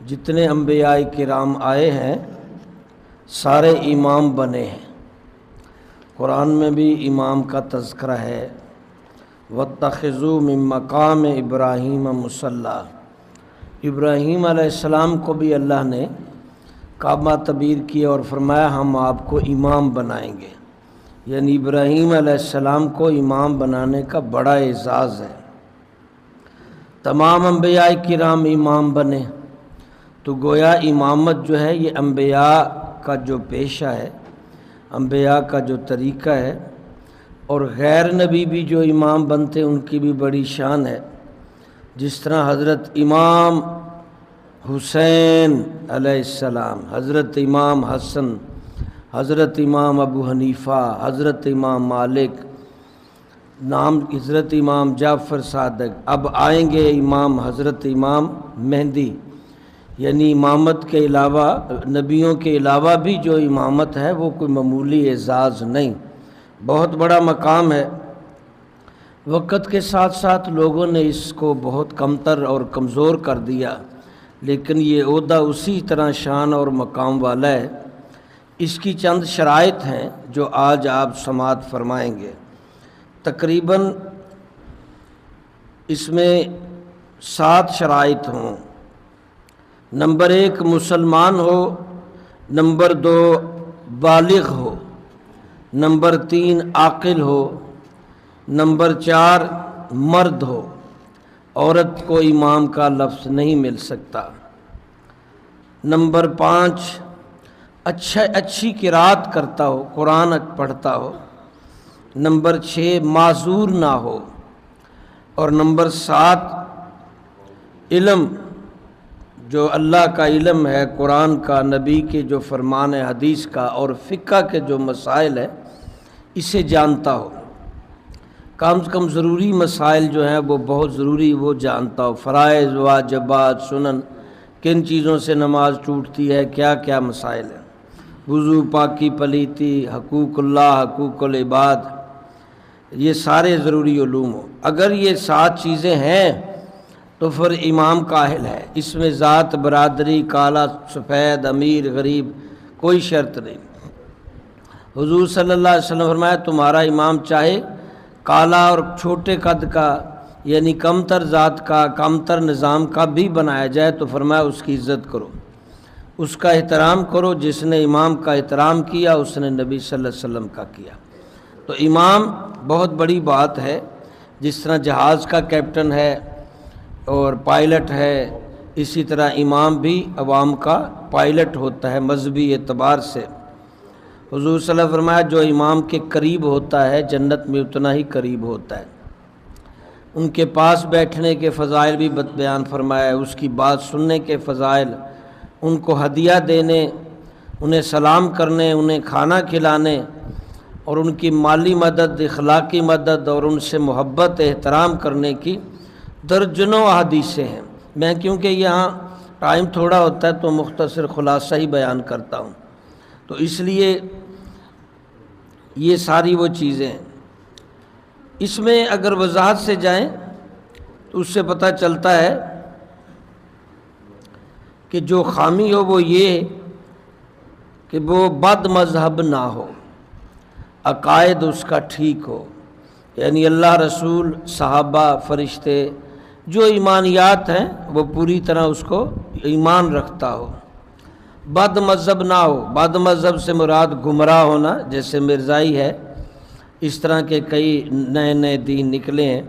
جتنے انبیاء کرام آئے ہیں سارے امام بنے ہیں۔ قرآن میں بھی امام کا تذکرہ ہے، وَاتَّخِذُوا مِن مَّقَامِ إِبْرَاهِيمَ مُصَلًّى۔ ابراہیم علیہ السلام کو بھی اللہ نے کعبہ تعمیر کیا اور فرمایا ہم آپ کو امام بنائیں گے، یعنی ابراہیم علیہ السلام کو امام بنانے کا بڑا اعزاز ہے۔ تمام انبیاء کرام امام بنے، تو گویا امامت جو ہے یہ انبیاء کا جو پیشہ ہے، انبیاء کا جو طریقہ ہے، اور غیر نبی بھی جو امام بنتے ان کی بھی بڑی شان ہے۔ جس طرح حضرت امام حسین علیہ السلام، حضرت امام حسن، حضرت امام ابو حنیفہ، حضرت امام مالک، نام حضرت امام جعفر صادق، اب آئیں گے امام حضرت امام مہدی، یعنی امامت کے علاوہ نبیوں کے علاوہ بھی جو امامت ہے وہ کوئی معمولی اعزاز نہیں، بہت بڑا مقام ہے۔ وقت کے ساتھ ساتھ لوگوں نے اس کو بہت کمتر اور کمزور کر دیا، لیکن یہ عہدہ اسی طرح شان اور مقام والا ہے۔ اس کی چند شرائط ہیں جو آج آپ سماعت فرمائیں گے۔ تقریباً اس میں 7 شرائط ہوں۔ نمبر 1 مسلمان ہو، نمبر 2 بالغ ہو، نمبر 3 عاقل ہو، نمبر 4 مرد ہو، عورت کو امام کا لفظ نہیں مل سکتا، نمبر 5 اچھی قرات کرتا ہو، قرآن پڑھتا ہو، نمبر 6 معذور نہ ہو، اور نمبر 7 علم، جو اللہ کا علم ہے، قرآن کا، نبی کے جو فرمان حدیث کا اور فقہ کے جو مسائل ہے اسے جانتا ہو، کم سے کم ضروری مسائل جو ہیں وہ بہت ضروری وہ جانتا ہو، فرائض، واجبات، سنن، کن چیزوں سے نماز ٹوٹتی ہے، کیا کیا مسائل ہیں، وضو، پاکی، پلیتی، حقوق اللہ، حقوق العباد، یہ سارے ضروری علوم ہو۔ اگر یہ 7 چیزیں ہیں تو پھر امام کاہل ہے، اس میں ذات، برادری، کالا سفید، امیر غریب کوئی شرط نہیں۔ حضور صلی اللہ علیہ وسلم فرمایا تمہارا امام چاہے کالا اور چھوٹے قد کا، یعنی کمتر ذات کا، کمتر نظام کا بھی بنایا جائے تو فرمایا اس کی عزت کرو، اس کا احترام کرو، جس نے امام کا احترام کیا اس نے نبی صلی اللہ علیہ وسلم کا کیا۔ تو امام بہت بڑی بات ہے، جس طرح جہاز کا کیپٹن ہے اور پائلٹ ہے، اسی طرح امام بھی عوام کا پائلٹ ہوتا ہے مذہبی اعتبار سے۔ حضور صلی اللہ علیہ وسلم فرمایا جو امام کے قریب ہوتا ہے جنت میں اتنا ہی قریب ہوتا ہے۔ ان کے پاس بیٹھنے کے فضائل بھی بیان فرمایا ہے، اس کی بات سننے کے فضائل، ان کو ہدیہ دینے، انہیں سلام کرنے، انہیں کھانا کھلانے، اور ان کی مالی مدد، اخلاقی مدد اور ان سے محبت احترام کرنے کی درجنوں احادیثیں ہیں۔ میں کیونکہ یہاں ٹائم تھوڑا ہوتا ہے تو مختصر خلاصہ ہی بیان کرتا ہوں، تو اس لیے یہ ساری وہ چیزیں ہیں۔ اس میں اگر وضاحت سے جائیں تو اس سے پتہ چلتا ہے کہ جو خامی ہو وہ یہ کہ وہ بد مذہب نہ ہو، عقائد اس کا ٹھیک ہو، یعنی اللہ، رسول، صحابہ، فرشتے، جو ایمانیات ہیں وہ پوری طرح اس کو ایمان رکھتا ہو، بد مذہب نہ ہو۔ بد مذہب سے مراد گمراہ ہونا، جیسے مرزائی ہے، اس طرح کے کئی نئے دین نکلے ہیں،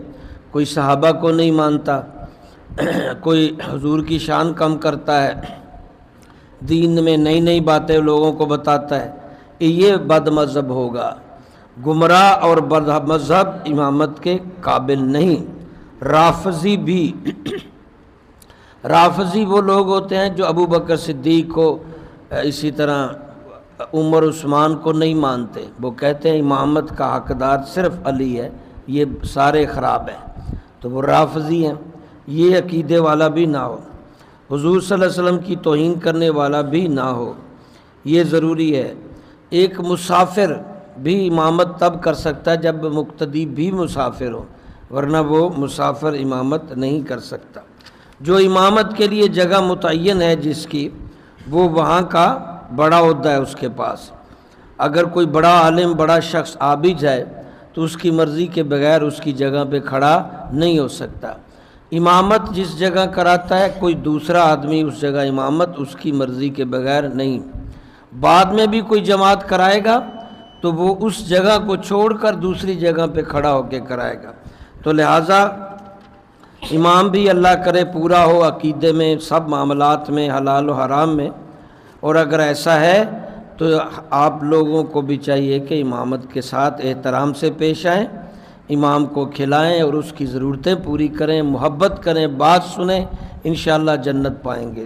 کوئی صحابہ کو نہیں مانتا، کوئی حضور کی شان کم کرتا ہے، دین میں نئی باتیں لوگوں کو بتاتا ہے، یہ بد مذہب ہوگا۔ گمراہ اور بد مذہب امامت کے قابل نہیں۔ رافضی بھی رافضی وہ لوگ ہوتے ہیں جو ابو بکر صدیق کو، اسی طرح عمر عثمان کو نہیں مانتے، وہ کہتے ہیں امامت کا حقدار صرف علی ہے، یہ سارے خراب ہیں، تو وہ رافضی ہیں۔ یہ عقیدے والا بھی نہ ہو، حضور صلی اللہ علیہ وسلم کی توہین کرنے والا بھی نہ ہو، یہ ضروری ہے۔ ایک مسافر بھی امامت تب کر سکتا ہے جب مقتدی بھی مسافر ہو، ورنہ وہ مسافر امامت نہیں کر سکتا۔ جو امامت کے لیے جگہ متعین ہے جس کی، وہ وہاں کا بڑا عہدہ ہے اس کے پاس۔ اگر کوئی بڑا عالم، بڑا شخص آ بھی جائے تو اس کی مرضی کے بغیر اس کی جگہ پہ کھڑا نہیں ہو سکتا۔ امامت جس جگہ کراتا ہے کوئی دوسرا آدمی اس جگہ امامت اس کی مرضی کے بغیر نہیں۔ بعد میں بھی کوئی جماعت کرائے گا تو وہ اس جگہ کو چھوڑ کر دوسری جگہ پہ کھڑا ہو کے کرائے گا۔ تو لہٰذا امام بھی اللہ کرے پورا ہو عقیدے میں، سب معاملات میں، حلال و حرام میں، اور اگر ایسا ہے تو آپ لوگوں کو بھی چاہیے کہ امامت کے ساتھ احترام سے پیش آئیں، امام کو کھلائیں اور اس کی ضرورتیں پوری کریں، محبت کریں، بات سنیں، انشاءاللہ جنت پائیں گے۔